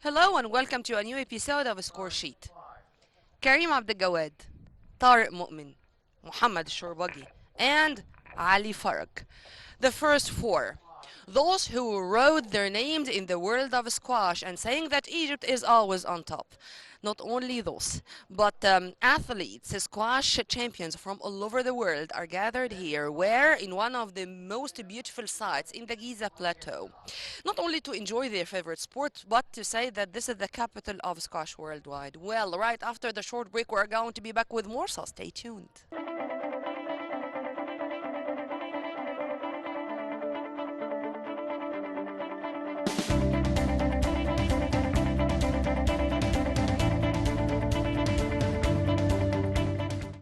Hello and welcome to a new episode of Score Sheet. Karim Abdelgawad, Tariq Mu'min, Muhammad Shorbagi, and Ali Farag. The first four. Those who wrote their names in the world of squash and saying that Egypt is always on top. Not only those, but athletes, squash champions from all over the world are gathered here, where in one of the most beautiful sites in the Giza Plateau. Not only to enjoy their favorite sport, but to say that this is the capital of squash worldwide. Well, right after the short break, we're going to be back with more, so stay tuned.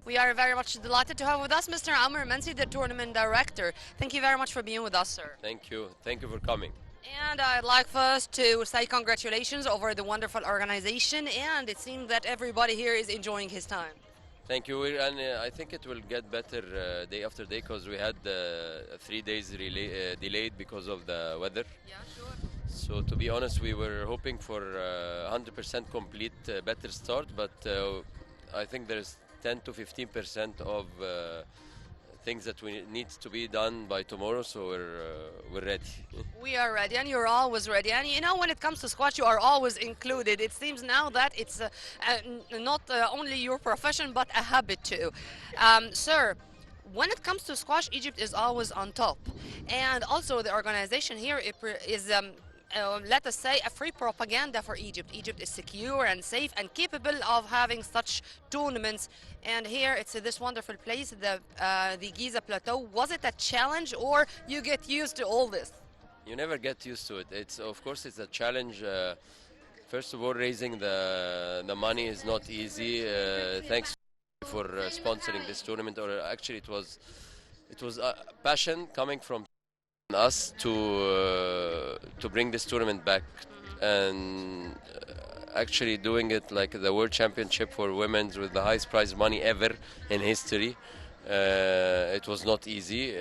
We are very much delighted to have with us Mr. Amr Mansi, the tournament director. Thank you very much for being with us, sir. Thank you. Thank you for coming. And I'd like first to say congratulations over the wonderful organization, and it seems that everybody here is enjoying his time. Thank you. And I think it will get better day after day because we had 3 days delayed because of the weather. Yeah, sure. So to be honest, we were hoping for 100% complete better start, but I think there's 10 to 15% of things that we need to be done by tomorrow. So we're ready. We are ready, and you're always ready. And you know, when it comes to squash, you are always included. It seems now that it's not only your profession, but a habit too. Sir, when it comes to squash, Egypt is always on top. And also, the organization here is. Let us say a free propaganda for Egypt. Egypt is secure and safe and capable of having such tournaments. And here it's this wonderful place, the Giza Plateau. Was it a challenge, or you get used to all this? You never get used to it. It's of course it's a challenge. First of all, raising the money is not easy. Thanks for sponsoring this tournament. Or actually, it was a passion coming from us to bring this tournament back, and actually doing it like the World Championship for women's with the highest prize money ever in history. It was not easy.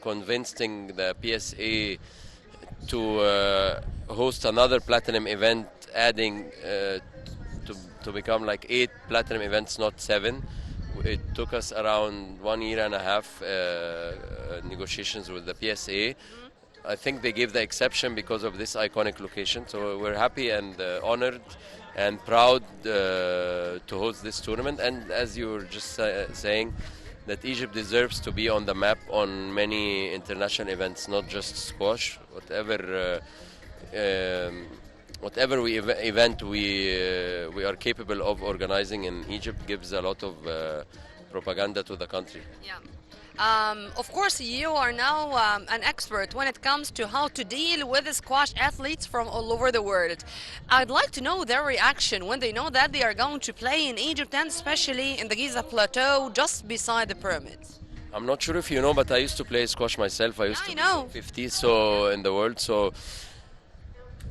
Convincing the PSA to host another platinum event, adding to become like 8 platinum events, not 7. It took us around 1 year and a half negotiations with the PSA. I think they gave the exception because of this iconic location. So we're happy and honored and proud to host this tournament. And as you were just saying, that Egypt deserves to be on the map on many international events, not just squash. Whatever event we are capable of organizing in Egypt gives a lot of propaganda to the country. Yeah. Of course, you are now an expert when it comes to how to deal with squash athletes from all over the world. I'd like to know their reaction when they know that they are going to play in Egypt and especially in the Giza Plateau just beside the pyramids. I'm not sure if you know, but I used to play squash myself. I used I to be know. top 50 so in the world. So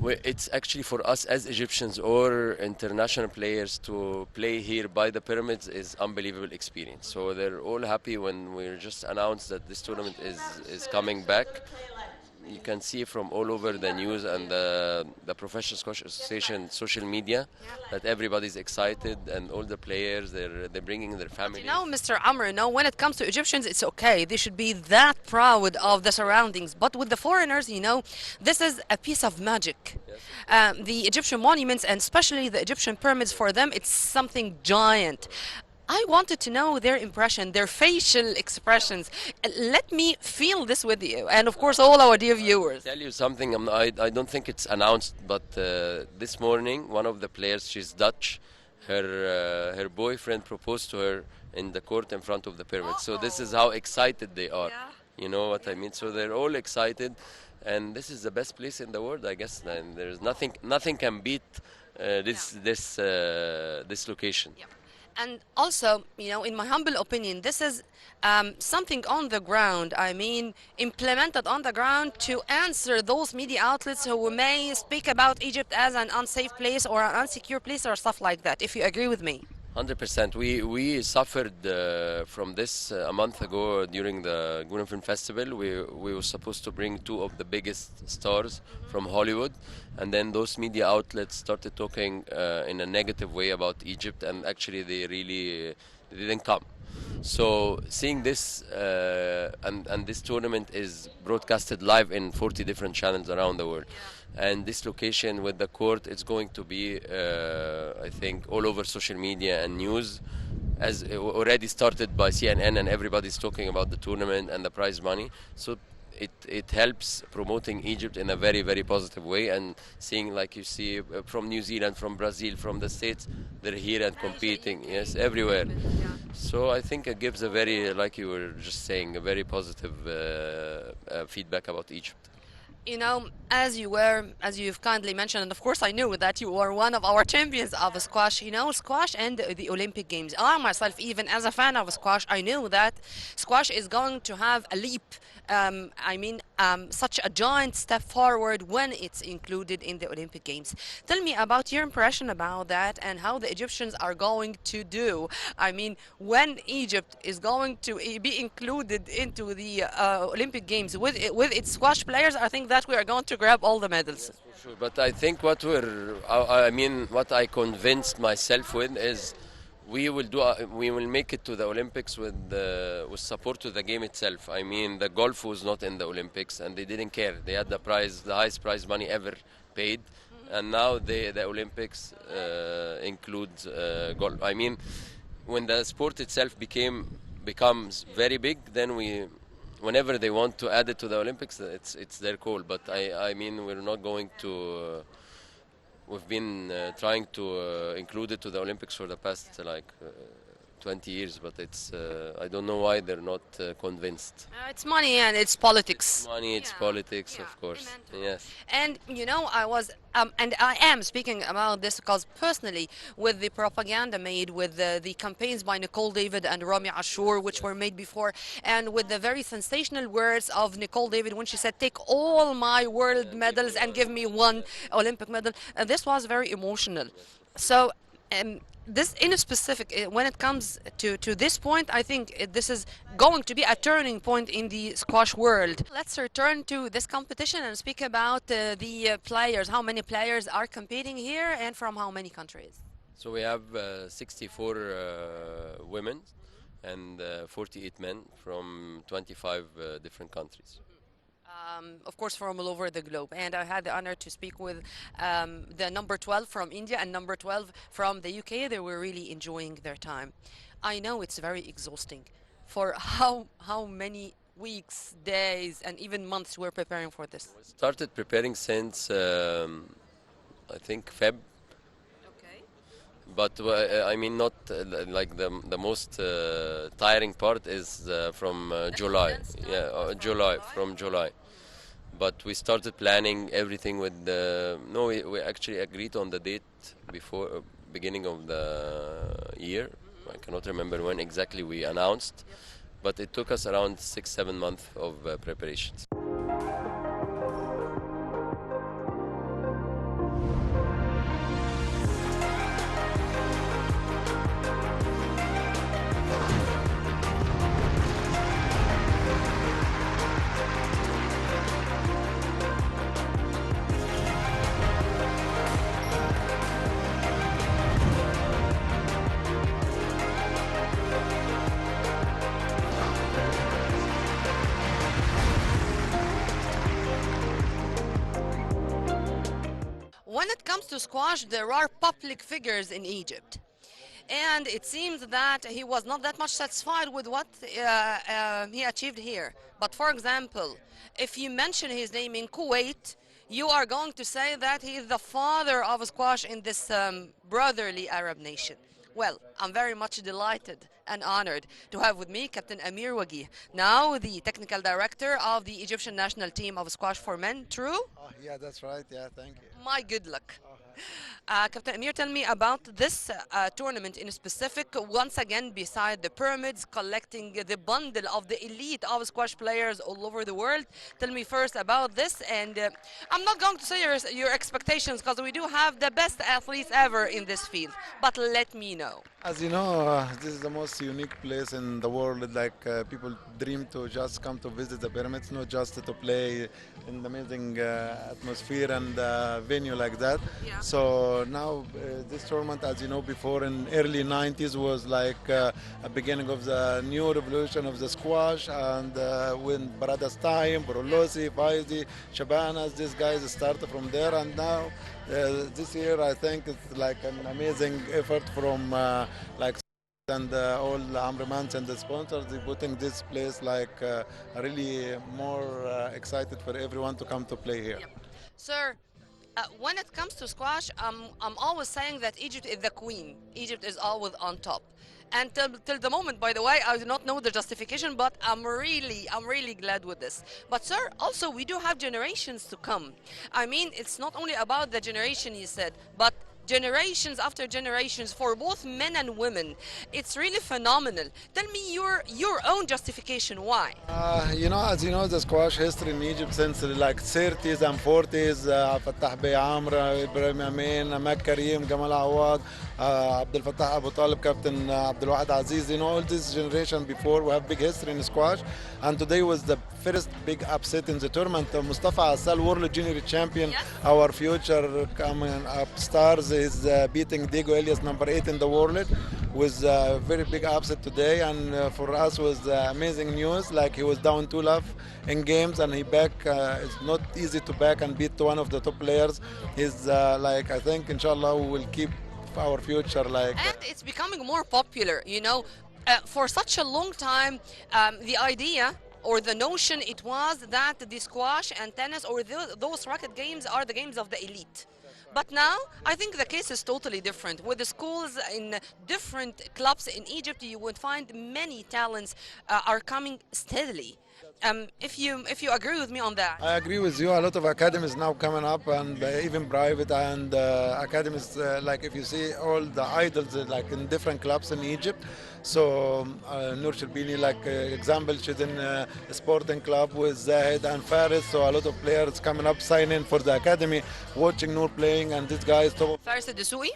it's actually for us as Egyptians or international players to play here by the pyramids is unbelievable experience. So they're all happy when we just announced that this tournament is coming back. You can see from all over the news and the Professional Squash Association social media that everybody's excited, and all the players they're bringing their families. You know, Mr. Amr, when it comes to Egyptians, it's okay. They should be that proud of the surroundings. But with the foreigners, this is a piece of magic. The Egyptian monuments, and especially the Egyptian pyramids, for them, it's something giant. I wanted to know their impression, their facial expressions. Let me feel this with you, and of course, all our dear viewers. Tell you something. I don't think it's announced, but this morning one of the players, she's Dutch, her boyfriend proposed to her in the court in front of the pyramid. So this is how excited they are. Yeah. You know what I mean? So they're all excited, and this is the best place in the world, I guess. And there's nothing can beat this location. Yeah. And also, in my humble opinion, this is something on the ground. I mean, implemented on the ground to answer those media outlets who may speak about Egypt as an unsafe place or an unsecure place or stuff like that, if you agree with me. 100%. We suffered from this a month ago during the Guna Film Festival. We were supposed to bring two of the biggest stars from Hollywood, and then those media outlets started talking in a negative way about Egypt, and actually they didn't come. So seeing this and this tournament is broadcasted live in 40 different channels around the world, and this location with the court, it's going to be I think all over social media and news, as already started by CNN, and everybody's talking about the tournament and the prize money. So it helps promoting Egypt in a very positive way, and seeing, like you see, from New Zealand, from Brazil, from the States, they're here and competing. Yes, everywhere. So I think it gives a very, like you were just saying, a very positive feedback about Egypt. You know, as you've kindly mentioned, and of course I knew that you were one of our champions of squash. You know, squash and the Olympic Games. I myself, even as a fan of squash, I knew that squash is going to have a leap. Such a giant step forward when it's included in the Olympic Games. Tell me about your impression about that and how the Egyptians are going to do. I mean, when Egypt is going to be included into the Olympic Games with its squash players, I think that we are going to grab all the medals. Sure, but I think what I convinced myself with is we will make it to the Olympics with support to the game itself. I mean, the golf was not in the Olympics, and they didn't care. They had the highest prize money ever paid, and now the Olympics includes golf. I mean, when the sport itself becomes very big, then whenever they want to add it to the Olympics, it's their call. But I mean, we're not going to. We've been trying to include it to the Olympics for the past 20 years, but I don't know why they're not convinced. It's money and it's politics. Money, it's politics, of course. Yes. And you know, and I am speaking about this because personally, with the propaganda made, with the campaigns by Nicole David and Rami Ashour, which were made before, and with the very sensational words of Nicole David when she said, "Take all my world medals and give me one Olympic medal," this was very emotional. So. This in a specific, when it comes to this point, I think this is going to be a turning point in the squash world. Let's return to this competition and speak about the players. How many players are competing here and from how many countries? So we have 64 women and 48 men from 25 different countries. Of course, from all over the globe. And I had the honor to speak with the number 12 from India and number 12 from the UK. They were really enjoying their time. I know it's very exhausting. For how many weeks, days, and even months we're preparing for this? Started preparing since I think Feb. Okay. But I mean, not like the most tiring part is from July. Yeah, July, from July. But we started planning everything with no, we actually agreed on the date before beginning of the year. I cannot remember when exactly we announced, but it took us around 6-7 months of preparations. When it comes to squash, there are public figures in Egypt. And it seems that he was not that much satisfied with what he achieved here. But for example, if you mention his name in Kuwait, you are going to say that he is the father of squash in this brotherly Arab nation. Well, I'm very much delighted and honored to have with me Captain Amir Wagi, now the technical director of the Egyptian national team of squash for men. True? Yeah, that's right. Yeah, thank you. My good luck. Captain Amir, tell me about this tournament in specific. Once again, beside the pyramids, collecting the bundle of the elite of squash players all over the world. Tell me first about this, and I'm not going to say your expectations because we do have the best athletes ever in this field. But let me know. As you know, this is the most unique place in the world. Like people dream to just come to visit the pyramids, not just to play in the amazing atmosphere and venue like that. Yeah. So now this tournament, as you know, before in early 90s was like a beginning of the new revolution of the squash, and when Baradas time, Borolosi, Faizi, Shabanas, these guys started from there, and now this year I think it's like an amazing effort from like and all the Amrimans and the sponsors. They putting this place like really more excited for everyone to come to play here. Yep. Sir, when it comes to squash, I'm always saying that Egypt is the queen. Egypt is always on top. And till the moment, by the way, I do not know the justification, but I'm really glad with this. But sir, also we do have generations to come. I mean, it's not only about the generation you said, but generations after generations for both men and women. It's really phenomenal. Tell me your own justification why. You know, as you know, the squash history in Egypt since like 30s and 40s, Fattah Bey Amra, Ibrahim Amin, Ahmed Karim, Gamal Awad, Abdel Fattah Abu Talib, Captain Abdul Wahid Aziz, you know, all this generation before, we have big history in squash. And today was the first big upset in the tournament. Mustafa Assal, World Junior Champion, Yes. our future coming up stars, is beating Diego Elias, number 8 in the world. Was a very big upset today, and for us was amazing news. Like he was down 2 love in games, and he back. It's not easy to back and beat one of the top players. He's like I think, inshallah, we will keep our future. Like And it's becoming more popular, you know. For such a long time, the idea or the notion it was that the squash and tennis or those racket games are the games of the elite. But now I think the case is totally different. With the schools in different clubs in Egypt, you would find many talents are coming steadily. If you agree with me on that. I agree with you. A lot of academies now coming up, and even private and academies. Like if you see all the idols, like in different clubs in Egypt. So Noor Sherbini, like example, she's in a sporting club with Zahid and Faris. So a lot of players coming up, signing for the academy, watching Noor playing, and this guy is top. Faris Dessouky?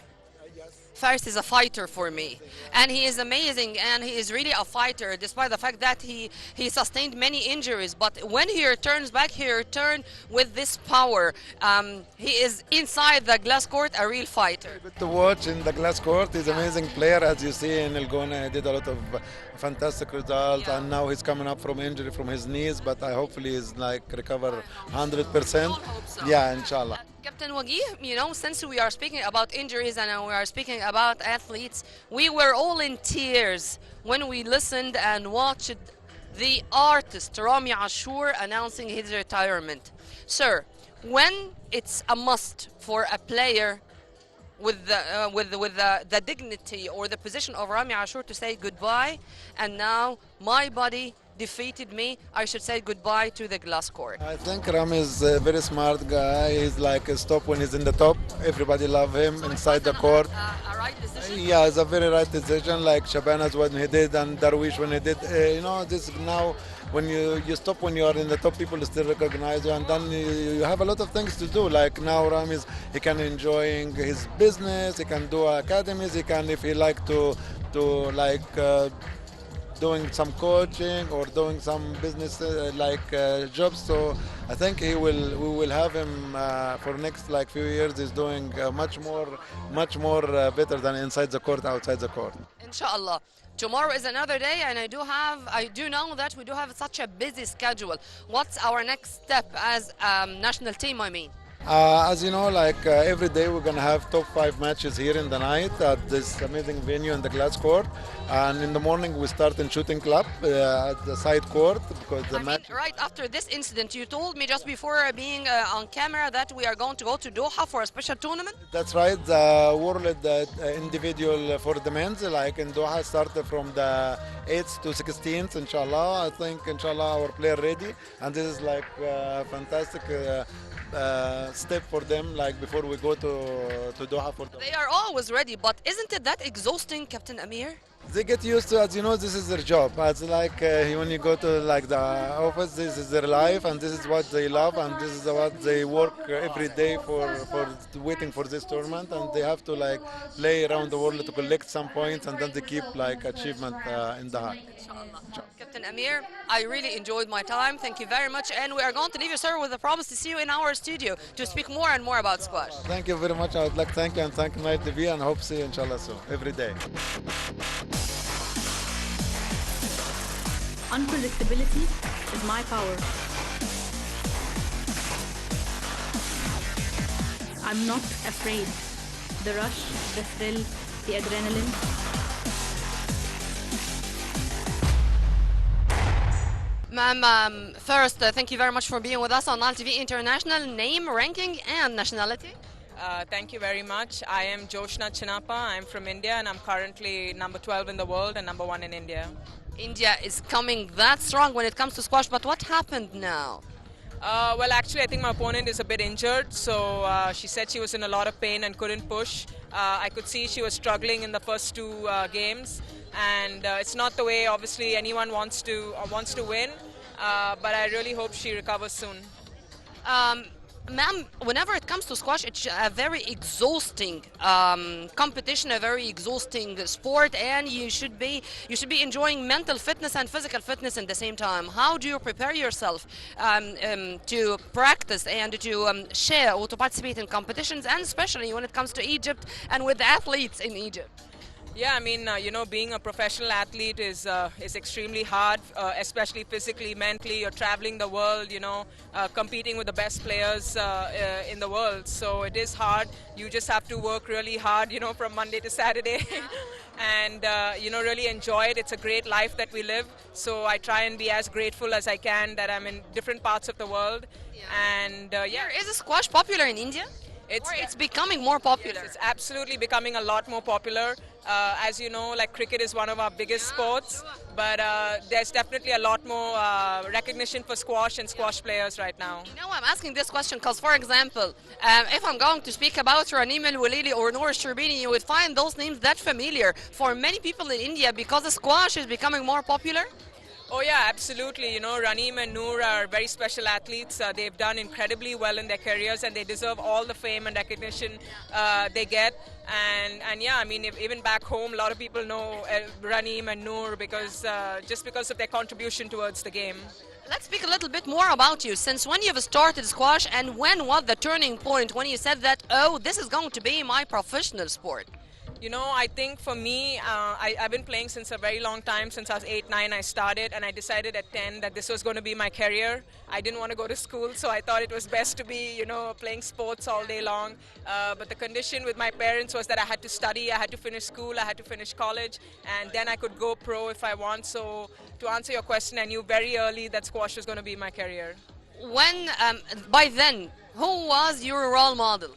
Faris is a fighter for me, and he is amazing, and he is really a fighter despite the fact that he sustained many injuries. But when he returns back, he returns with this power. He is inside the glass court a real fighter. Good to watch in the glass court. He's an amazing player, as you see in El Gona. He did a lot of fantastic results, Yeah. and now he's coming up from injury from his knees. But I hopefully he's like recover 100%. We all hope so. Yeah, inshallah. Captain Wagih, you know, since we are speaking about injuries and we are speaking about athletes, we were all in tears when we listened and watched the artist Rami Ashour announcing his retirement. Sir, when it's a must for a player with the dignity or the position of Rami Ashour to say goodbye, and now my body defeated me, I should say goodbye to the glass court. I think Ram is a very smart guy. He's like a stop when he's in the top. Everybody love him inside the court. A right decision. Yeah, it's a very right decision. Like Shabanas when he did, and Darwish when he did. You know, this now when you stop when you are in the top, people still recognize you, and then you have a lot of things to do. Like now, Ram is he can enjoying his business. He can do academies. He can if he like to like. Doing some coaching or doing some business jobs. So I think we will have him for next like few years. He's doing much more better than inside the court, outside the court. Inshallah. Tomorrow is another day, and I do know that we do have such a busy schedule. What's our next step as national team, I mean? As you know, like every day we're gonna have top 5 matches here in the night at this amazing venue in the glass court, and in the morning we start in shooting club at the side court because the I mean, match. right after this incident, you told me just before being on camera that we are going to go to Doha for a special tournament. That's right. The world individual for the men's, like in Doha, started from the 8th to 16th. Inshallah, I think inshallah our player ready, and this is like fantastic. step for them, like before we go to Doha for the. They are always ready, but isn't it that exhausting, Captain Amir? They get used to, as you know, this is their job. It's like when you go to like the office, this is their life, and this is what they love, and this is what they work every day for waiting for this tournament, and they have to like play around the world to collect some points, and then they keep like achievement in the heart. Captain Amir, I really enjoyed my time. Thank you very much. And we are going to leave you, sir, with a promise to see you in our studio to speak more and more about squash. Thank you very much. I would like to thank you and thank Night TV, and hope see you inshallah soon every day. Unpredictability is my power. I'm not afraid. The rush, the thrill, the adrenaline. Ma'am, first, thank you very much for being with us on Nile TV International. Name, ranking, and nationality? Thank you very much. I am Joshna Chinappa. I'm from India and I'm currently number 12 in the world and number 1 in India. India is coming that strong when it comes to squash, but what happened now? Well, actually, I think my opponent is a bit injured, so she said she was in a lot of pain and couldn't push. I could see she was struggling in the first two games, and it's not the way, obviously, anyone wants to win. But I really hope she recovers soon. Ma'am, whenever it comes to squash, it's a very exhausting competition, a very exhausting sport, and you should be enjoying mental fitness and physical fitness at the same time. How do you prepare yourself to practice and to share or to participate in competitions, and especially when it comes to Egypt and with the athletes in Egypt? Yeah, I mean, being a professional athlete is extremely hard, especially physically, mentally. You're traveling the world, competing with the best players in the world. So it is hard. You just have to work really hard, from Monday to Saturday, and really enjoy it. It's a great life that we live. So I try and be as grateful as I can that I'm in different parts of the world. And Is squash popular in India? It's becoming more popular. It's absolutely becoming a lot more popular. As you know, like cricket is one of our biggest sports, but there's definitely a lot more recognition for squash and squash players right now. I'm asking this question because, for example, if I'm going to speak about Raneem Al-Walili or Noor Sherbini, you would find those names that familiar for many people in India because the squash is becoming more popular. Oh yeah, absolutely. Raneem and Noor are very special athletes. They've done incredibly well in their careers, and they deserve all the fame and recognition they get. And yeah, I mean, even back home, a lot of people know Raneem and Noor just because of their contribution towards the game. Let's speak a little bit more about you. Since when you've started squash, and when was the turning point when you said that, oh, this is going to be my professional sport? I think for me, I've been playing since a very long time. Since I was 8, 9, I started, and I decided at 10 that this was going to be my career. I didn't want to go to school, so I thought it was best to be, playing sports all day long. But the condition with my parents was that I had to study, I had to finish school, I had to finish college, and then I could go pro if I want. So to answer your question, I knew very early that squash was going to be my career. By then, who was your role model?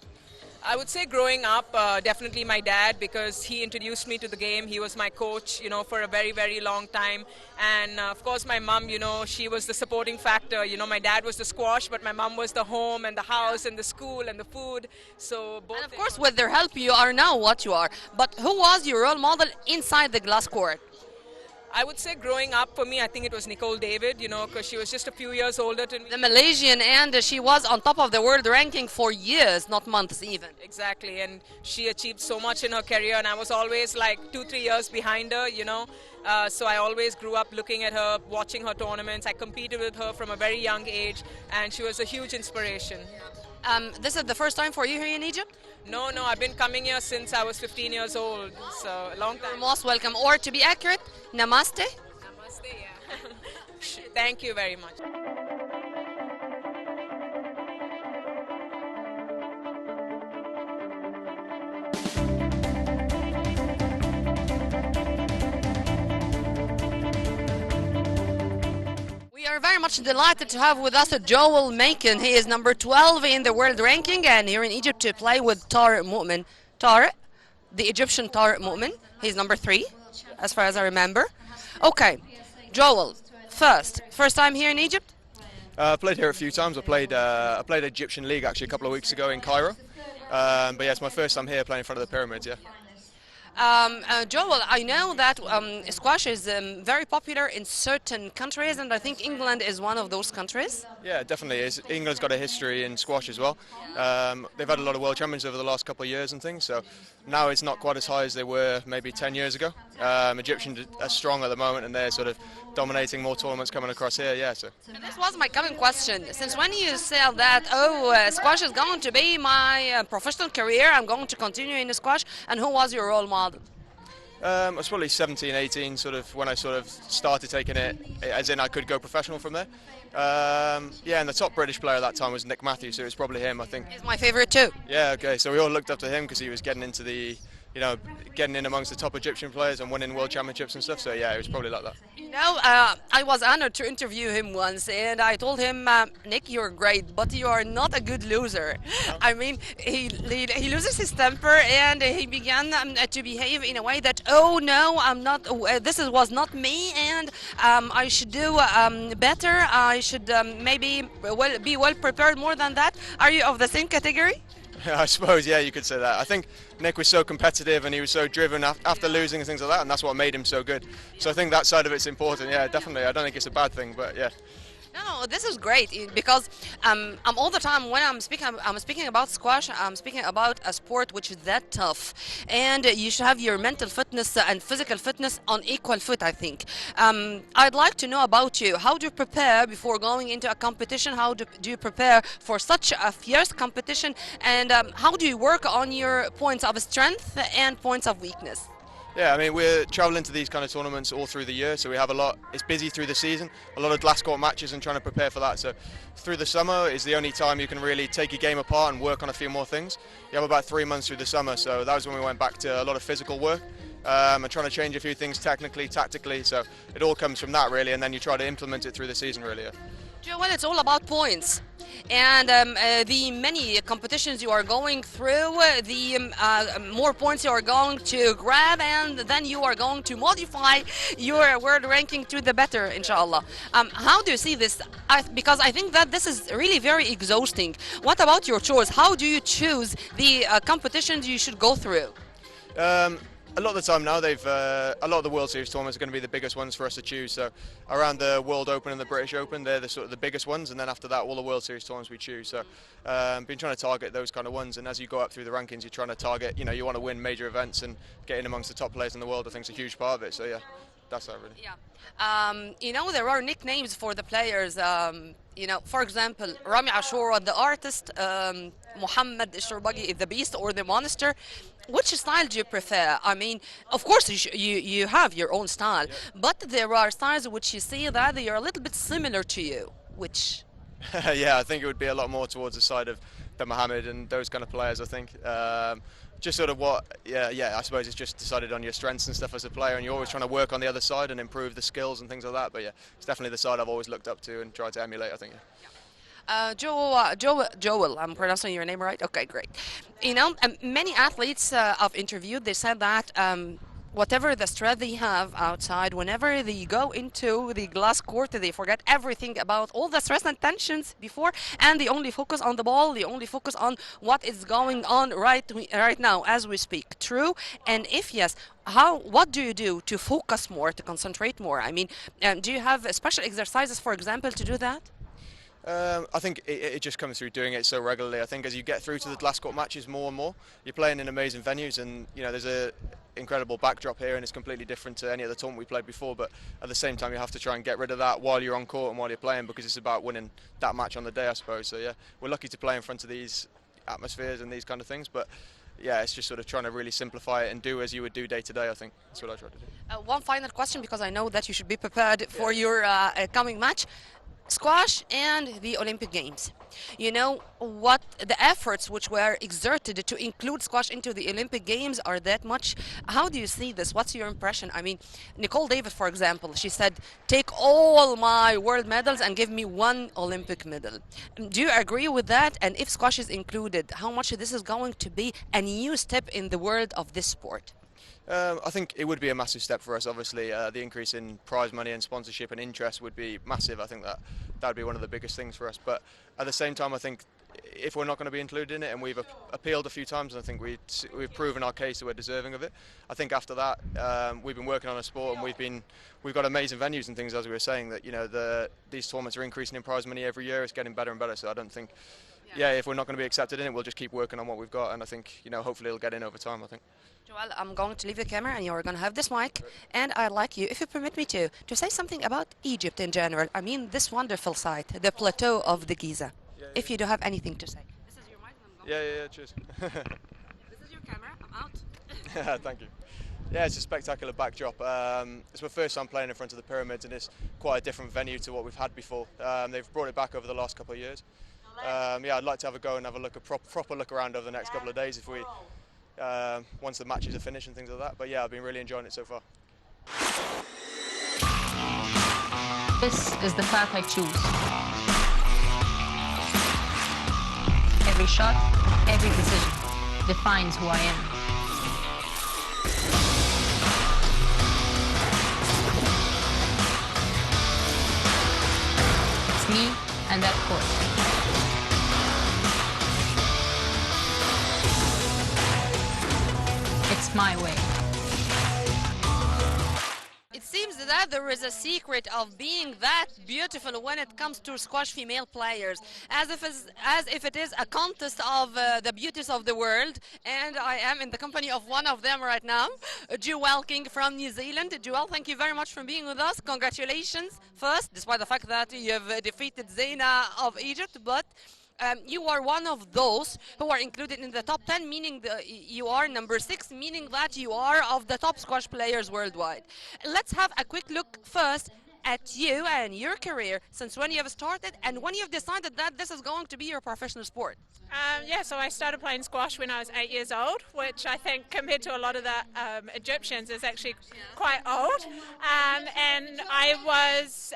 I would say growing up, definitely my dad, because he introduced me to the game. He was my coach, for a very, very long time. And of course, my mom, she was the supporting factor. My dad was the squash, but my mom was the home and the house and the school and the food. So both. And of course, with their help, you are now what you are. But who was your role model inside the glass court? I would say growing up for me, I think it was Nicole David, because she was just a few years older than me. The Malaysian, and she was on top of the world ranking for years, not months even. Exactly, and she achieved so much in her career, and I was always like 2-3 years behind her, So I always grew up looking at her, watching her tournaments. I competed with her from a very young age, and she was a huge inspiration. This is the first time for you here in Egypt? No, I've been coming here since I was 15 years old, so a long time. You're most welcome, or to be accurate, namaste. Namaste, yeah. Thank you very much. We are very much delighted to have with us Joel Macon. He is number 12 in the world ranking, and here in Egypt to play with Tariq Mu'min. Tariq, the Egyptian Tariq Mu'min, he's number 3, as far as I remember. Okay, Joel, first time here in Egypt? I played here a few times. I played Egyptian League actually a couple of weeks ago in Cairo. But yeah, it's my first time here playing in front of the pyramids. Yeah. Joel, I know that squash is very popular in certain countries, and I think England is one of those countries. Yeah, definitely is. England's got a history in squash as well. They've had a lot of world champions over the last couple of years and things, so now it's not quite as high as they were maybe 10 years ago. Egyptians are strong at the moment, and they're sort of dominating more tournaments coming across here. Yeah, so. And this was my coming question. Since when you said that, squash is going to be my professional career, I'm going to continue in squash, and who was your role model? I was probably 17, 18, sort of when I sort of started taking it, as in I could go professional from there. Yeah, and the top British player at that time was Nick Matthews, so it was probably him, I think. He's my favorite too. Yeah, okay, so we all looked up to him because he was getting into the, getting in amongst the top Egyptian players and winning world championships and stuff, so yeah, it was probably like that. I was honored to interview him once, and I told him, Nick, you're great, but you are not a good loser. I mean, he loses his temper, and he began to behave in a way that, oh no, I'm not. Was not me, and I should do better. I should maybe be well prepared more than that. Are you of the same category? I suppose, yeah, you could say that. I think Nick was so competitive and he was so driven after losing and things like that, and that's what made him so good. So I think that side of it's important, yeah, definitely. I don't think it's a bad thing, but yeah. No, this is great because I'm all the time when I'm speaking about squash. I'm speaking about a sport which is that tough, and you should have your mental fitness and physical fitness on equal foot, I think. I'd like to know about you. How do you prepare before going into a competition? How do you prepare for such a fierce competition? And how do you work on your points of strength and points of weakness? Yeah, I mean, we're travelling to these kind of tournaments all through the year, so we have a lot. It's busy through the season, a lot of glass court matches and trying to prepare for that. So through the summer is the only time you can really take your game apart and work on a few more things. You have about 3 months through the summer, so that was when we went back to a lot of physical work and trying to change a few things technically, tactically. So it all comes from that really, and then you try to implement it through the season really. Yeah. Joel, it's all about points. And the many competitions you are going through, the more points you are going to grab, and then you are going to modify your world ranking to the better, inshallah. How do you see this? Because I think that this is really very exhausting. What about your choice? How do you choose the competitions you should go through? A lot of the time now, a lot of the World Series tournaments are going to be the biggest ones for us to choose. So around the World Open and the British Open, they're the sort of the biggest ones, and then after that, all the World Series tournaments we choose. So been trying to target those kind of ones, and as you go up through the rankings, you're trying to target. You want to win major events and get in amongst the top players in the world. I think is a huge part of it. So yeah, that's that really. Yeah. There are nicknames for the players. For example, Ramy Ashour, the artist, Mohammed Shorbagy is the beast or the monster. Which style do you prefer? I mean, of course you have your own style, but there are styles which you see that they are a little bit similar to you. Which? Yeah, I think it would be a lot more towards the side of the Mohammed and those kind of players. I think. Just sort of I suppose it's just decided on your strengths and stuff as a player, and you're always trying to work on the other side and improve the skills and things like that. But yeah, it's definitely the side I've always looked up to and tried to emulate, I think. Joel, I'm pronouncing your name right? Okay, great. Many athletes I've interviewed, they said that whatever the stress they have outside, whenever they go into the glass court, they forget everything about all the stress and tensions before, and they only focus on the ball. They only focus on what is going on right now as we speak. True? And if yes, what do you do to focus more, to concentrate more? I mean, do you have special exercises, for example, to do that? I think it just comes through doing it so regularly. I think as you get through to the glass court matches more and more, you're playing in amazing venues, and there's a incredible backdrop here, and it's completely different to any other tournament we played before. But at the same time, you have to try and get rid of that while you're on court and while you're playing, because it's about winning that match on the day, I suppose. So yeah, we're lucky to play in front of these atmospheres and these kind of things, but yeah, it's just sort of trying to really simplify it and do as you would do day to day. I think that's what I try to do. One final question, because I know that you should be prepared for your coming match. Squash and the Olympic Games. What the efforts which were exerted to include squash into the Olympic Games are that much. How do you see this? What's your impression? I mean, Nicole David, for example, she said, take all my world medals and give me one Olympic medal. Do you agree with that? And if squash is included, how much this is going to be a new step in the world of this sport? I think it would be a massive step for us. Obviously, the increase in prize money and sponsorship and interest would be massive. I think that that'd be one of the biggest things for us. But at the same time, I think if we're not going to be included in it, and we've appealed a few times, and I think we've proven our case that we're deserving of it. I think after that, we've been working on a sport, and we've got amazing venues and things, as we were saying, that these tournaments are increasing in prize money every year. It's getting better and better. So I don't think, if we're not going to be accepted in it, we'll just keep working on what we've got, and I think hopefully it'll get in over time. I think. Joel, I'm going to leave the camera and you're going to have this mic. And I'd like you, if you permit me to say something about Egypt in general. I mean, this wonderful site, the plateau of the Giza. If you do have anything to say. This is your mic. I'm going Yeah, cheers. This is your camera. I'm out. Thank you. Yeah, it's a spectacular backdrop. It's my first time playing in front of the pyramids, and it's quite a different venue to what we've had before. They've brought it back over the last couple of years. I'd like to have a go and have a proper look around over the next couple of days if we. Once the matches are finished and things like that. But yeah, I've been really enjoying it so far. This is the path I choose. Every shot, every decision defines who I am. It's me and that court. It's my way. It seems that there is a secret of being that beautiful when it comes to squash female players, as if it is a contest of the beauties of the world. And I am in the company of one of them right now, Jewel King from New Zealand. Jewel, thank you very much for being with us. Congratulations first, despite the fact that you have defeated Zeina of Egypt, but you are one of those who are included in the top 10, meaning you are number 6, meaning that you are of the top squash players worldwide. Let's have a quick look first at you and your career since when you have started and when you've decided that this is going to be your professional sport. So I started playing squash when I was 8 years old, which I think compared to a lot of the Egyptians is actually quite old. And I was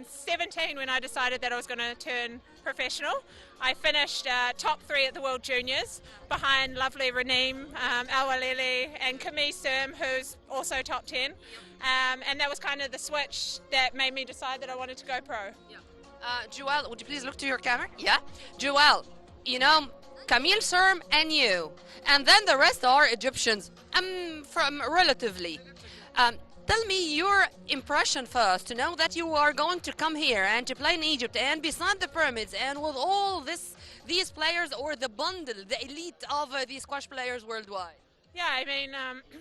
17 when I decided that I was going to turn professional. I finished top 3 at the World Juniors behind lovely Raneem Al-Walili and Camille Serm, who's also top 10. And that was kind of the switch that made me decide that I wanted to go pro. Jewel, would you please look to your camera? Yeah. Jewel, Camille Serm and you, and then the rest are Egyptians, from relatively. Tell me your impression first, to know that you are going to come here and to play in Egypt and beside the pyramids and with all these players, or the bundle, the elite of these squash players worldwide. Yeah, I mean,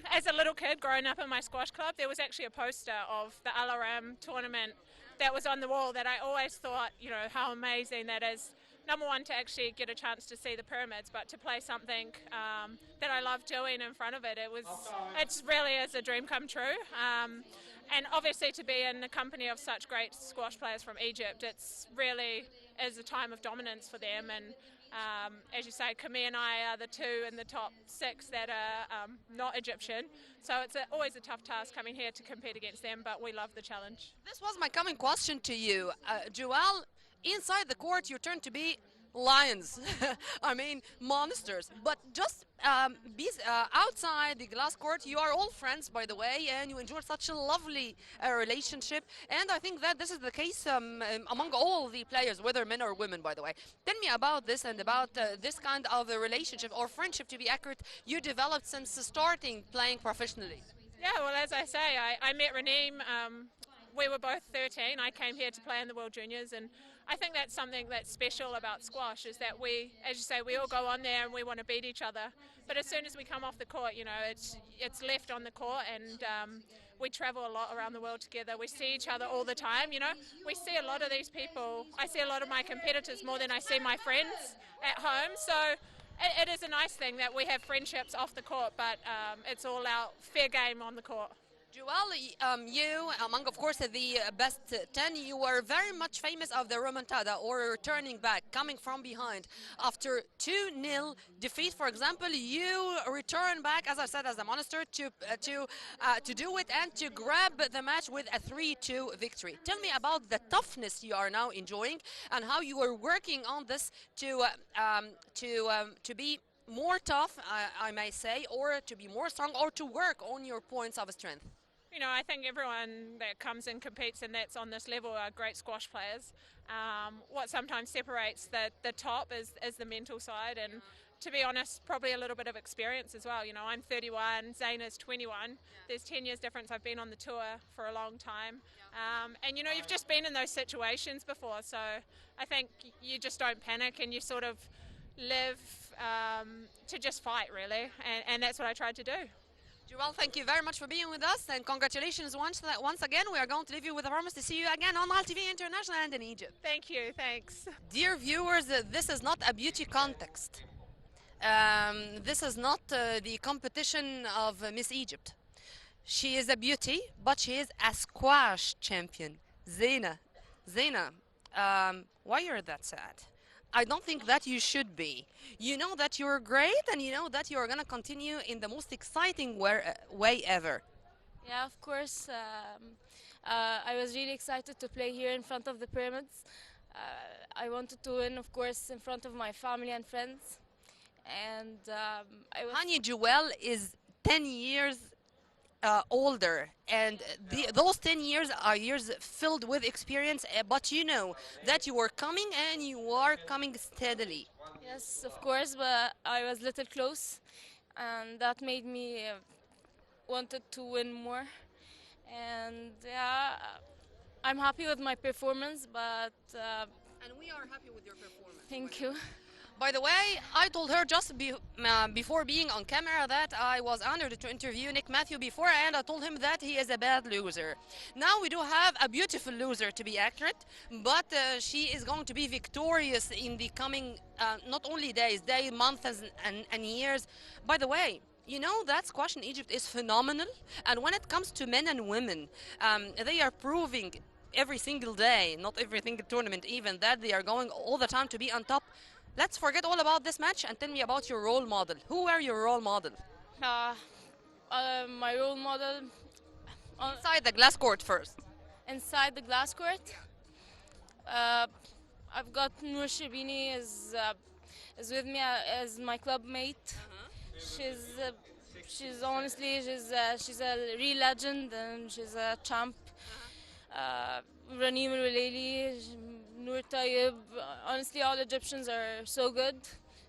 as a little kid growing up in my squash club, there was actually a poster of the Al Aram tournament that was on the wall that I always thought, how amazing that is. Number one, to actually get a chance to see the pyramids, but to play something that I love doing in front of it, it's really is a dream come true. And obviously to be in the company of such great squash players from Egypt, it's really is a time of dominance for them. And as you say, Camille and I are the 2 in the top 6 that are not Egyptian. So it's always a tough task coming here to compete against them, but we love the challenge. This was my coming question to you. Jewel, inside the court you turn to be lions, I mean monsters, but just outside the glass court you are all friends, by the way, and you enjoy such a lovely relationship, and I think that this is the case among all the players, whether men or women, by the way. Tell me about this and about this kind of a relationship, or friendship to be accurate, you developed since starting playing professionally. Yeah, well, as I say, I met Raneem, we were both 13, I came here to play in the World Juniors, and I think that's something that's special about squash, is that we, as you say, we all go on there and we want to beat each other. But as soon as we come off the court, it's left on the court, and we travel a lot around the world together. We see each other all the time, We see a lot of these people. I see a lot of my competitors more than I see my friends at home. So it is a nice thing that we have friendships off the court, but it's all out fair game on the court. Jewel, you, among of course the best 10, you were very much famous of the remontada, or turning back, coming from behind. After 2-0 defeat, for example, you return back, as I said, as a monster, to do it and to grab the match with a 3-2 victory. Tell me about the toughness you are now enjoying and how you are working on this to be more tough, I may say, or to be more strong, or to work on your points of strength. You know, I think everyone that comes and competes and that's on this level are great squash players. What sometimes separates the top is the mental side, and to be honest, probably a little bit of experience as well. You know, I'm 31, Zaina's 21. There's 10 years difference. I've been on the tour for a long time. And, you know, you've just been in those situations before. So I think you just don't panic and you sort of live to just fight, really. And that's what I tried to do. Joelle, thank you very much for being with us, and congratulations once again. We are going to leave you with a promise to see you again on MAL-TV International and in Egypt. Thank you, thanks. Dear viewers, this is not a beauty contest. This is not the competition of Miss Egypt. She is a beauty, but she is a squash champion. Zaina, why you're that sad? I don't think that you should be. You know that you're great, and you know that you're going to continue in the most exciting way ever. Yeah, of course. I was really excited to play here in front of the pyramids. I wanted to win, of course, in front of my family and friends. And Hani Joelle is 10 years older, and those 10 years are years filled with experience, but you know that you are coming and you are coming steadily. Yes, of course, but I was a little close, and that made me wanted to win more. And yeah, I'm happy with my performance, but and we are happy with your performance. Thank you. By the way, I told her just before being on camera that I was honored to interview Nick Matthew before, and I told him that he is a bad loser. Now we do have a beautiful loser, to be accurate, but she is going to be victorious in the coming not only days, months and years. By the way, you know that squash in Egypt is phenomenal, and when it comes to men and women, they are proving every single day, not every single tournament even, that they are going all the time to be on top. Let's forget all about this match and tell me about your role model. Who were your role model? My role model... Inside the glass court first. Inside the glass court? I've got Noor Sherbini is with me as my club mate. She's honestly, she's a real legend, and she's a champ. Ranim Ruleili, Noor Tayyib, honestly all Egyptians are so good,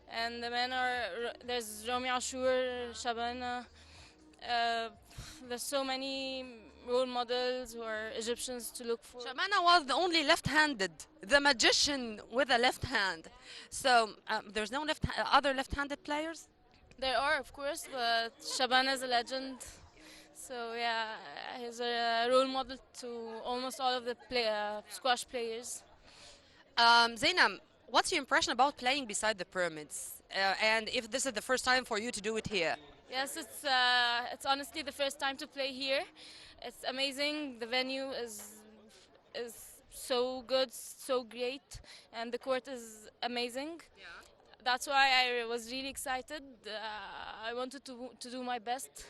and the men are, there's Rami Ashur, Shabana, there's so many role models who are Egyptians to look for. Shabana was the only left-handed, the magician with a left hand. So there's no other left-handed players? There are, of course, but Shabana is a legend. So yeah, he's a role model to almost all of the squash players. Zainab, what's your impression about playing beside the pyramids? And if this is the first time for you to do it here? Yes, it's honestly the first time to play here. It's amazing. The venue is so good, so great, and the court is amazing. Yeah. That's why I was really excited. I wanted to do my best,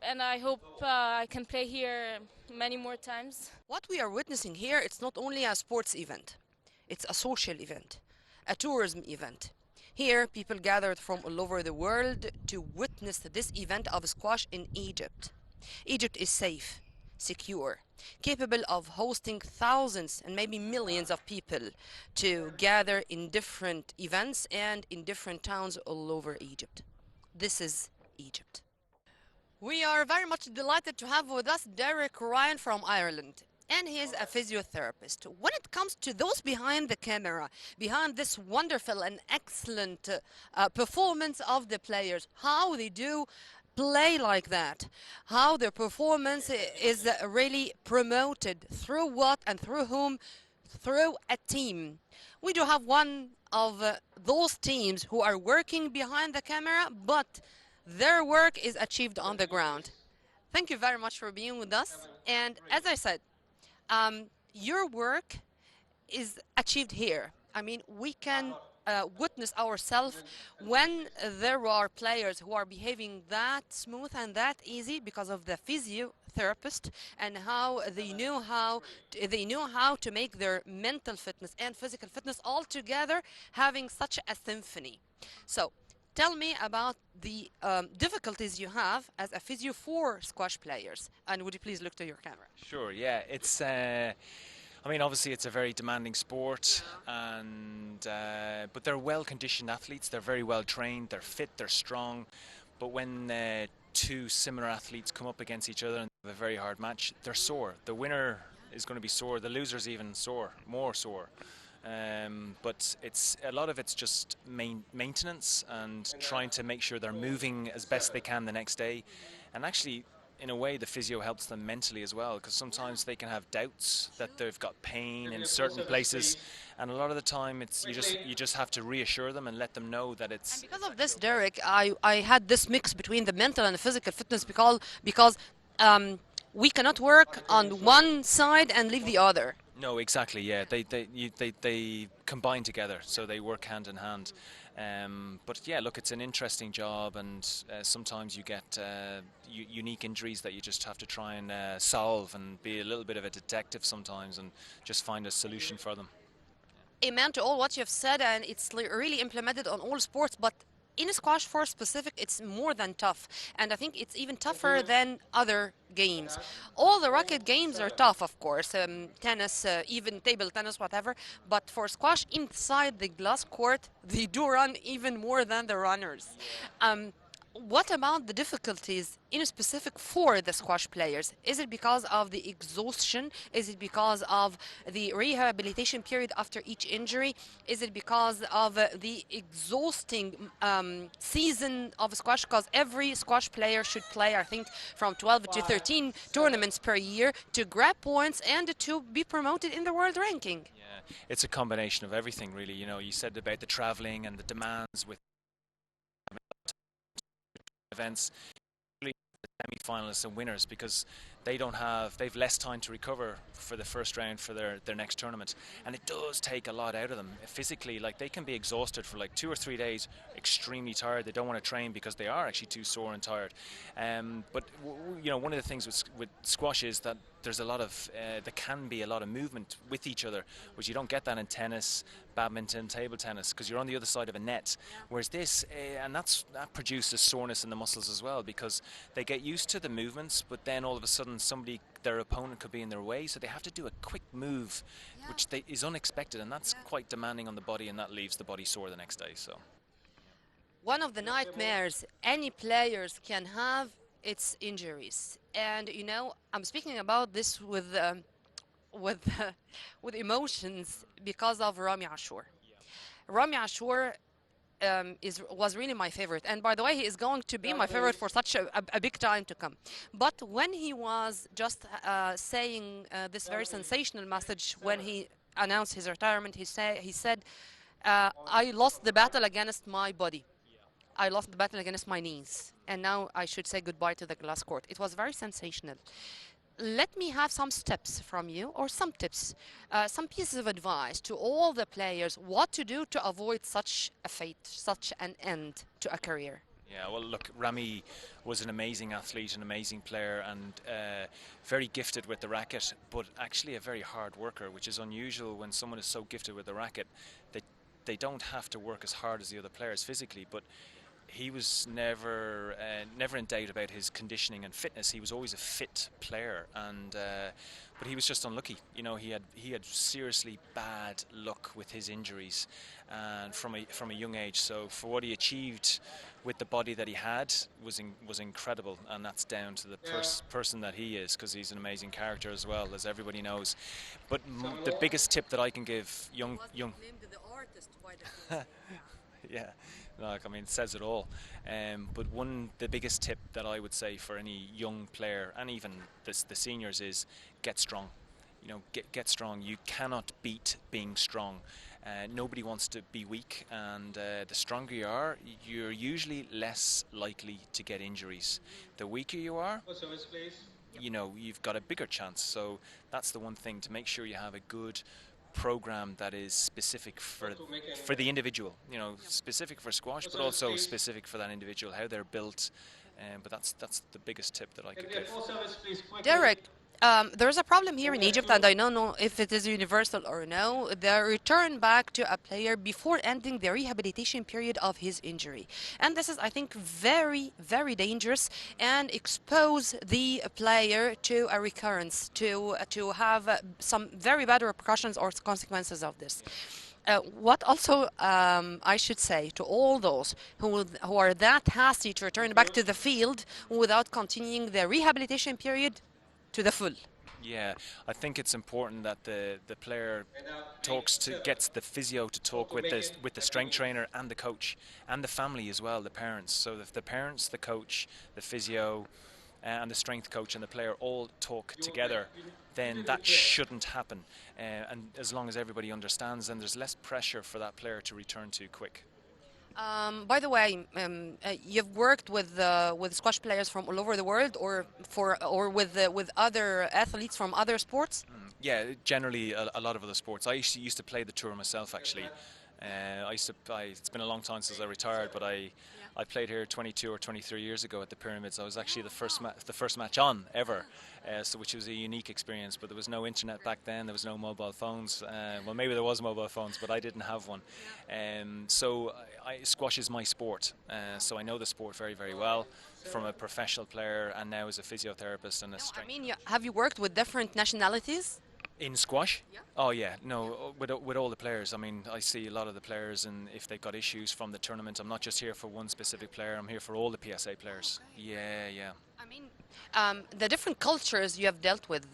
and I hope I can play here many more times. What we are witnessing here, it's not only a sports event, it's a social event, a tourism event. Here, people gathered from all over the world to witness this event of squash in Egypt. Egypt is safe, secure, capable of hosting thousands and maybe millions of people to gather in different events and in different towns all over Egypt. This is Egypt. We are very much delighted to have with us Derek Ryan from Ireland, and he is a physiotherapist. When it comes to those behind the camera, behind this wonderful and excellent performance of the players, how they do play like that, how their performance is really promoted, through what and through whom? Through a team. We do have one of those teams who are working behind the camera, but their work is achieved on the ground. Thank you very much for being with us. And as I said, your work is achieved here. I mean, we can witness ourselves when there are players who are behaving that smooth and that easy because of the physiotherapist, and how they knew how to make their mental fitness and physical fitness all together, having such a symphony. So tell me about the difficulties you have as a physio for squash players. And would you please look to your camera? Sure, yeah. It's, I mean, obviously it's a very demanding sport, and but they're well-conditioned athletes. They're very well trained. They're fit. They're strong. But when two similar athletes come up against each other and have a very hard match, they're sore. The winner is going to be sore. The loser's even sore, more sore. But it's a lot of it's just maintenance and trying to make sure they're moving as best they can the next day. And actually, in a way, the physio helps them mentally as well, because sometimes they can have doubts that they've got pain in certain places, and a lot of the time it's you just have to reassure them and let them know that it's. And because of this, Derek, I had this mix between the mental and the physical fitness because we cannot work on one side and leave the other. No, exactly. Yeah, they combine together, so they work hand in hand. But yeah, look, it's an interesting job, and sometimes you get unique injuries that you just have to try and solve, and be a little bit of a detective sometimes, and just find a solution for them. Amen to all what you've said, and it's really implemented on all sports, but in squash for specific, it's more than tough, and I think it's even tougher than other games. All the racket games are tough, of course, tennis, even table tennis, whatever, but for squash inside the glass court, they do run even more than the runners. What about the difficulties in specific for the squash players? Is it because of the exhaustion? Is it because of the rehabilitation period after each injury? Is it because of the exhausting season of squash? Because every squash player should play, I think, from 12 to 13 tournaments per year to grab points and to be promoted in the world ranking. Yeah, it's a combination of everything, really. You know, you said about the traveling and the demands with events, the semi-finalists and winners, because they've less time to recover for the first round for their next tournament, and it does take a lot out of them physically. Like, they can be exhausted for like 2 or 3 days, extremely tired. They don't want to train because they are actually too sore and tired. But you know, one of the things with squash is that there's a lot of there can be a lot of movement with each other, which you don't get that in tennis, badminton, table tennis, because you're on the other side of a net. Whereas this, and that produces soreness in the muscles as well, because they get used to the movements, but then all of a sudden their opponent could be in their way, so they have to do a quick move, which is unexpected, and that's quite demanding on the body, and that leaves the body sore the next day. So one of the nightmares any players can have, it's injuries. And you know, I'm speaking about this with emotions because of Ramy Ashour. Ramy Ashour was really my favorite, and by the way, he is going to be my favorite for such a big time to come. But when he was just saying this very sensational message when he announced his retirement, he said, I lost the battle against my body. I lost the battle against my knees, and now I should say goodbye to the glass court. It was very sensational. Let me have some steps from you, or some tips, some pieces of advice to all the players, what to do to avoid such a fate, such an end to a career. yeah, well, look, Ramy was an amazing athlete, an amazing player, and very gifted with the racket, but actually a very hard worker, which is unusual when someone is so gifted with the racket. They don't have to work as hard as the other players physically, but he was never in doubt about his conditioning and fitness. He was always a fit player, and but he was just unlucky. You know, he had seriously bad luck with his injuries, and from a young age. So for what he achieved with the body that he had was incredible, and that's down to the person that he is, because he's an amazing character as well, as everybody knows. But the biggest tip that I can give young yeah, like, I mean, it says it all. But the biggest tip that I would say for any young player, and even the seniors, is get strong. You know, get strong. You cannot beat being strong. Nobody wants to be weak, and the stronger you are, you're usually less likely to get injuries. The weaker you are, you know, you've got a bigger chance. So that's the one thing, to make sure you have a good program that is specific for the individual, you know, specific for squash, but also specific for that individual, how they're built. But that's the biggest tip that I could give. Derek, There's a problem here in Egypt, and I don't know if it is universal or no. The return back to a player before ending the rehabilitation period of his injury. And this is, I think, very, very dangerous and expose the player to a recurrence, to have some very bad repercussions or consequences of this. What also I should say to all those who are that hasty to return back to the field without continuing the rehabilitation period to the full. Yeah, I think it's important that the player gets the physio to talk with the strength trainer and the coach and the family as well, the parents. So if the parents, the coach, the physio, and the strength coach and the player all talk together, then that shouldn't happen. And as long as everybody understands, then there's less pressure for that player to return to quick. By the way, you've worked with squash players from all over the world, or with other athletes from other sports. Yeah, generally a lot of other sports. I used to play the tour myself, actually. It's been a long time since I retired, but I played here 22 or 23 years ago at the Pyramids. I was actually the first match on ever, which was a unique experience. But there was no internet back then. There was no mobile phones. Well, maybe there was mobile phones, but I didn't have one. So squash is my sport. So I know the sport very, very well from a professional player and now as a physiotherapist and a strength. I mean, have you worked with different nationalities? In squash? Yeah. Oh yeah, no, with all the players. I mean, I see a lot of the players, and if they've got issues from the tournament, I'm not just here for one specific player. I'm here for all the PSA players. Yeah, yeah. I mean, the different cultures you have dealt with.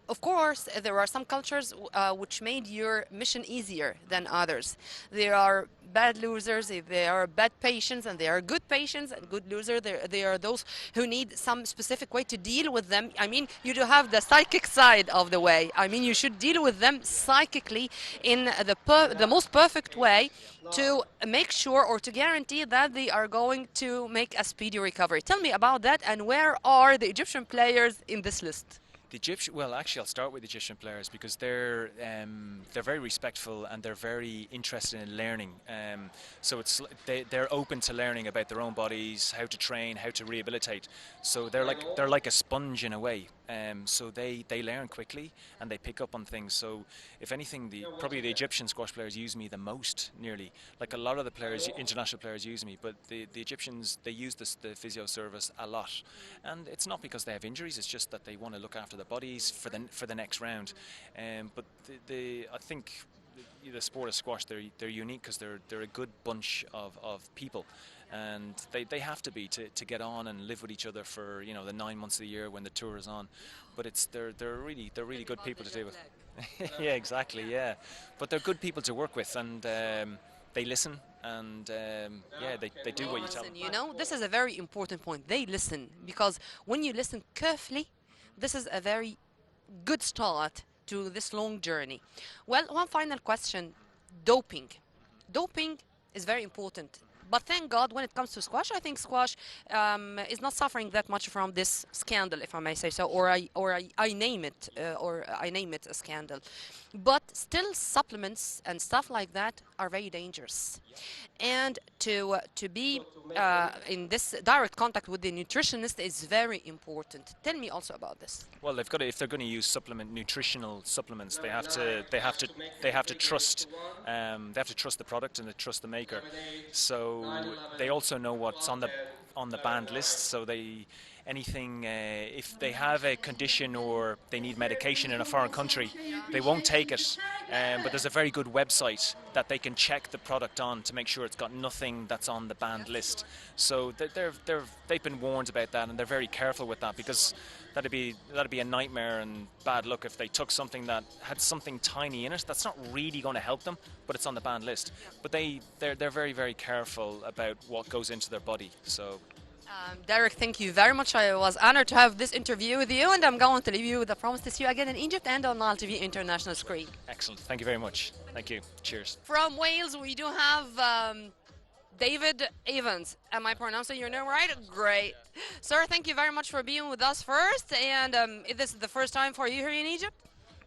Of course, there are some cultures which made your mission easier than others. There are bad losers, there are bad patients, and there are good patients and good losers. There are those who need some specific way to deal with them. I mean, you do have the psychic side of the way. I mean, you should deal with them psychically in the most perfect way to make sure or to guarantee that they are going to make a speedy recovery. Tell me about that, and where are the Egyptian players in this list? Well, actually, I'll start with the Egyptian players because they're very respectful and they're very interested in learning. So they're open to learning about their own bodies, how to train, how to rehabilitate. So they're like a sponge in a way. So they learn quickly and they pick up on things. So if anything, probably the Egyptian squash players use me the most, nearly. Like a lot of the players, international players use me, but the Egyptians, they use the physio service a lot. And it's not because they have injuries, it's just that they want to look after their bodies for the next round. But I think the sport of squash, they're unique because they're a good bunch of people. And they have to be to get on and live with each other for the 9 months of the year when the tour is on. But they're really good people to deal with. Yeah, exactly. Yeah, but they're good people to work with, and they listen, and yeah, they do what you tell them. You know, this is a very important point. They listen, because when you listen carefully, this is a very good start to this long journey. Well, one final question: doping. Doping is very important. But thank God, when it comes to squash, I think squash is not suffering that much from this scandal, if I may say so, or I name it a scandal. But still, supplements and stuff like that are very dangerous. And to be in this direct contact with the nutritionist is very important. Tell me also about this. Well, they've got to, if they're going to use nutritional supplements, they have to trust the product and they trust the maker. So they also know what's on the banned list. So anything, if they have a condition or they need medication in a foreign country, they won't take it. But there's a very good website that they can check the product on to make sure it's got nothing that's on the banned list. So they've been warned about that, and they're very careful with that, because that'd be a nightmare and bad luck if they took something that had something tiny in it that's not really going to help them, but it's on the banned list. But they're very, very careful about what goes into their body. So. Derek, thank you very much. I was honored to have this interview with you, and I'm going to leave you with a promise to see you again in Egypt and on Nile TV international screen. Excellent. Thank you very much. Thank you. Cheers. From Wales, we do have David Evans. Am I pronouncing your name right? Great. Sir, thank you very much for being with us first. And is this the first time for you here in Egypt?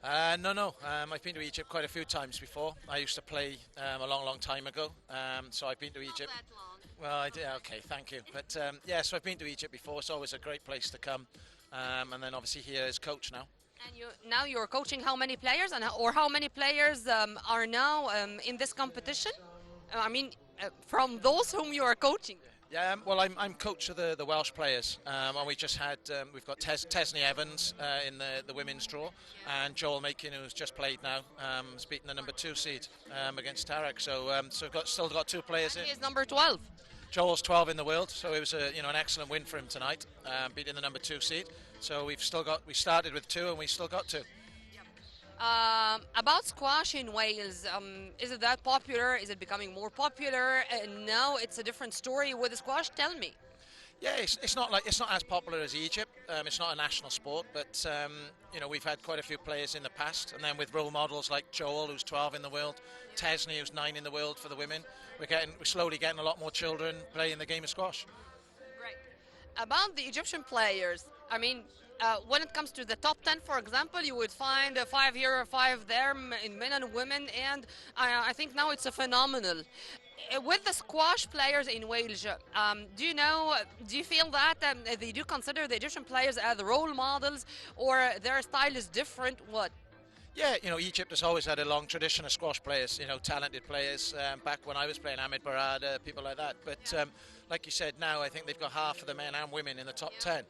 No. I've been to Egypt quite a few times before. I used to play a long time ago, so I've been to Egypt. Not that long. Well, I did. Okay, thank you. But yeah, so I've been to Egypt before. It's always a great place to come. and then obviously here as coach now. And now you're coaching how many players, or how many players are now in this competition? I mean, from those whom you are coaching. Yeah, well, I'm coach of the Welsh players, and we just had we've got Tesney Evans in the women's draw, and Joel Makin, who's just played now, has beaten the number 2 seed against Tarek. So still got 2 players in. He is number 12. Joel's 12 in the world, so it was an excellent win for him tonight, beating the number 2 seed. So we started with 2 and we still got 2. About squash in Wales, is it that popular? Is it becoming more popular? Now it's a different story with the squash. Tell me. Yeah, it's not as popular as Egypt. It's not a national sport, but we've had quite a few players in the past, and then with role models like Joel, who's 12 in the world, Tesney, who's 9 in the world for the women, we're slowly getting a lot more children playing the game of squash. Great. About the Egyptian players, I mean, when it comes to the top 10, for example, you would find 5 here or 5 there in men and women, and I think now it's a phenomenal. With the squash players in Wales, do you feel that they do consider the Egyptian players as role models, or their style is different? What? Yeah, Egypt has always had a long tradition of squash players, talented players. Back when I was playing, Ahmed Barada, people like that. But like you said, now I think they've got half of the men and women in the top 10.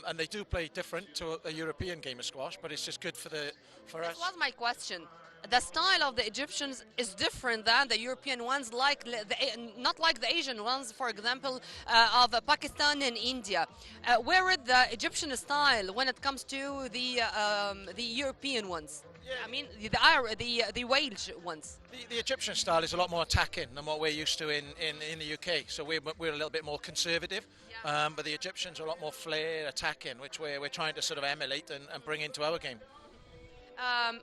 And they do play different to a European game of squash, but it's just good for us. That was my question. The style of the Egyptians is different than the European ones, not like the Asian ones, for example, of Pakistan and India. Where is the Egyptian style when it comes to the European ones? Yeah. I mean, the Welsh ones. The Egyptian style is a lot more attacking than what we're used to in the UK. So we're a little bit more conservative, but the Egyptians are a lot more flair, attacking, which we're trying to sort of emulate and bring into our game.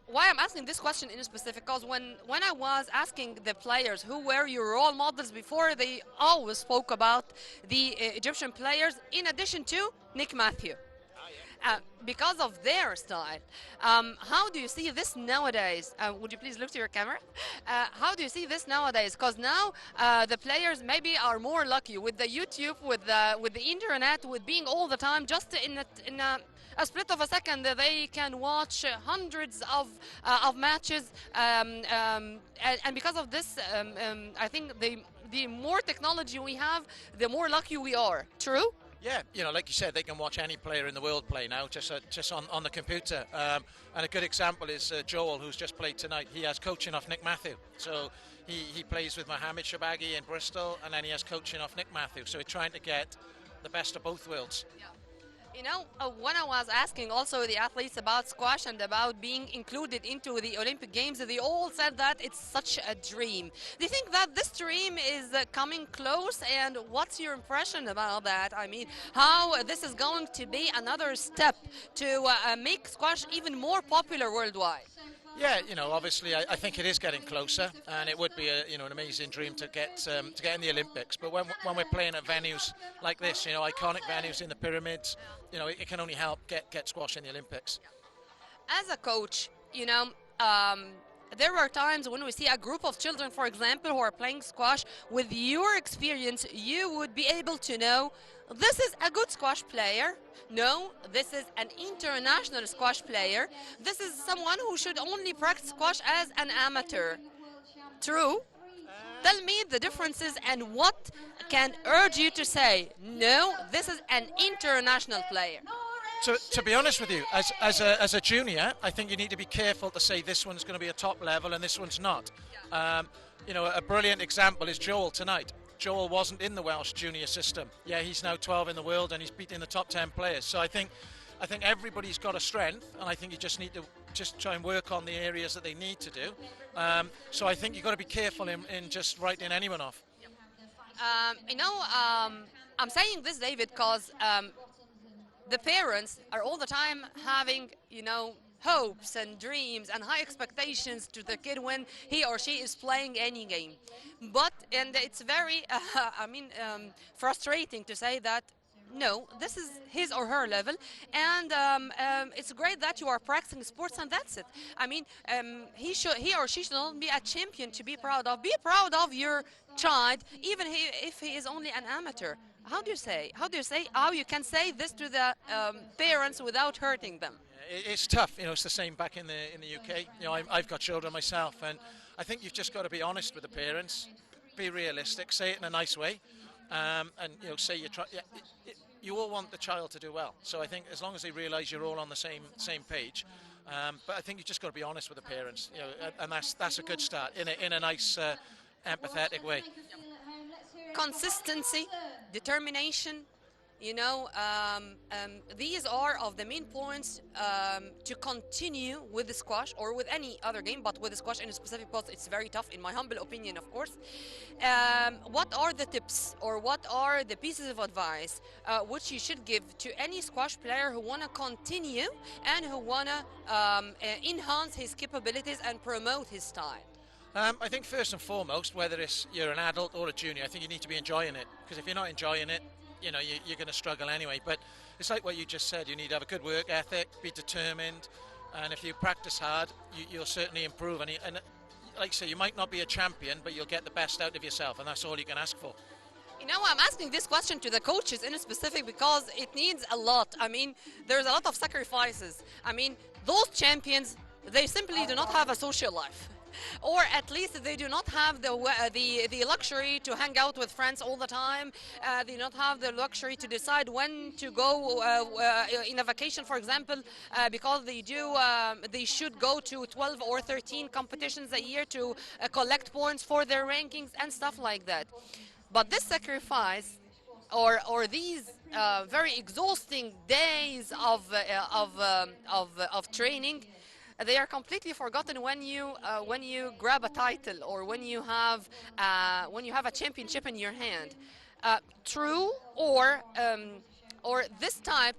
Why I'm asking this question in specific, because when I was asking the players who were your role models before, they always spoke about the Egyptian players in addition to Nick Matthew. Because of their style. How do you see this nowadays? Would you please look to your camera? How do you see this nowadays? Because now the players maybe are more lucky with the YouTube, with the internet, with being all the time just in a split of a second. They can watch hundreds of matches, and because of this, I think the more technology we have, the more lucky we are. True? Yeah, like you said, they can watch any player in the world play now, just on the computer. And a good example is Joel, who's just played tonight. He has coaching off Nick Matthew. So he plays with Mohamed Shabagi in Bristol, and then he has coaching off Nick Matthew. So we're trying to get the best of both worlds. Yeah. When I was asking also the athletes about squash and about being included into the Olympic Games, they all said that it's such a dream. Do you think that this dream is coming close, and what's your impression about that? I mean, how this is going to be another step to make squash even more popular worldwide? Yeah, obviously I think it is getting closer, and it would be an amazing dream to get in the Olympics. But when we're playing at venues like this, iconic venues in the pyramids, it can only help get squash in the Olympics. As a coach, there are times when we see a group of children, for example, who are playing squash. With your experience, you would be able to know this is a good squash player. No, this is an international squash player. This is someone who should only practice squash as an amateur. True? Tell me the differences and what can urge you to say, no, this is an international player. To be honest with you, as a junior, I think you need to be careful to say this one's going to be a top level and this one's not. A brilliant example is Joel tonight. Joel wasn't in the Welsh junior system. Yeah, he's now 12 in the world and he's beating the top 10 players. So I think everybody's got a strength, and I think you just need to try and work on the areas that they need to do. So I think you've got to be careful in just writing anyone off. I'm saying this, David, because the parents are all the time having, hopes and dreams and high expectations to the kid when he or she is playing any game. And it's very, frustrating to say that, no, this is his or her level, and it's great that you are practicing sports, and that's it. I mean, he or she should not be a champion to be proud of. Be proud of your child, even if he is only an amateur. how you can say this to the parents without hurting them? It's tough, you know. It's the same back in the UK. You know, I've got children myself, and I think you've just got to be honest with the parents, be realistic, say it in a nice way, and you know, say you all want the child to do well. So I think as long as they realise you're all on the same page, but I think you just got to be honest with the parents, you know, and that's a good start in a nice, empathetic way. Consistency, determination, you know, these are of the main points to continue with the squash or with any other game, but with the squash in a specific post, it's very tough, in my humble opinion, of course. What are the tips or what are the pieces of advice which you should give to any squash player who want to continue and who want to enhance his capabilities and promote his style? I think first and foremost, whether you're an adult or a junior, I think you need to be enjoying it, because if you're not enjoying it, you know, you're going to struggle anyway. But it's like what you just said, you need to have a good work ethic, be determined, and if you practice hard, you'll certainly improve. And like I say, you might not be a champion, but you'll get the best out of yourself, and that's all you can ask for. You know, I'm asking this question to the coaches in specific because it needs a lot. I mean, there's a lot of sacrifices. I mean, those champions, they simply do not have a social life. Or at least they do not have the luxury to hang out with friends all the time. They do not have the luxury to decide when to go in a vacation, for example, because they should go to 12 or 13 competitions a year to collect points for their rankings and stuff like that. But this sacrifice or these very exhausting days of training, they are completely forgotten when you grab a title or when you have a championship in your hand. True, or this type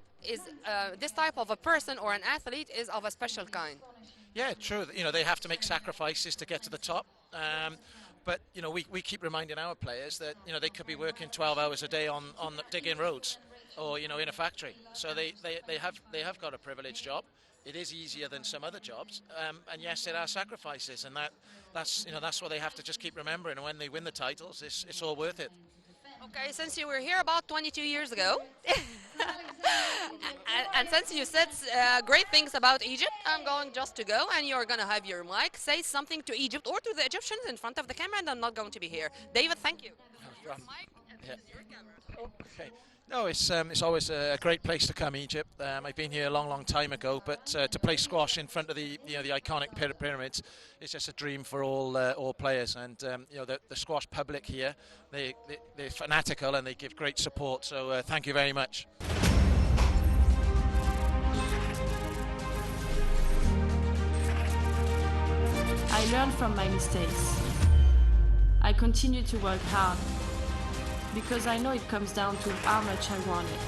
of a person or an athlete is of a special kind. Yeah, true. You know, they have to make sacrifices to get to the top. But you know, we keep reminding our players that, you know, they could be working 12 hours a day on digging roads, or, you know, in a factory. So they have got a privileged job. It is easier than some other jobs, and yes, there are sacrifices, and that's what they have to just keep remembering. And when they win the titles, it's all worth it. Okay, since you were here about 22 years ago, and since you said great things about Egypt, I'm going just to go, and you're going to have your mic. Say something to Egypt or to the Egyptians in front of the camera, and I'm not going to be here. David, thank you. Mic and your camera. Okay. No, it's always a great place to come, Egypt. I've been here a long time ago, but to play squash in front of the iconic pyramids is just a dream for all players. And you know, the squash public here, they're fanatical and they give great support. So thank you very much. I learn from my mistakes. I continue to work hard, because I know it comes down to how much I want it.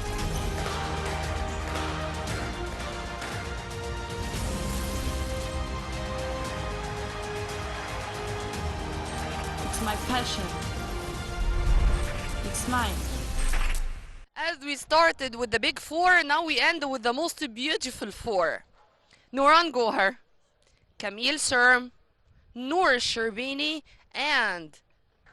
It's my passion. It's mine. As we started with the big four, now we end with the most beautiful four. Nouran Gohar, Camille Serm, Noor Sherbini, and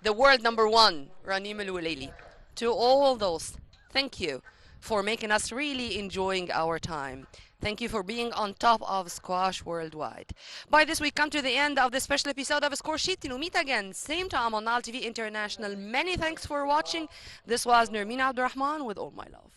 the world #1, Raneem El-Weleili. To all those, thank you for making us really enjoying our time. Thank you for being on top of squash worldwide. By this, we come to the end of this special episode of Score Sheet. We'll meet again, same time on Nile TV International. Many thanks for watching. This was Nermeen Abdurrahman with all my love.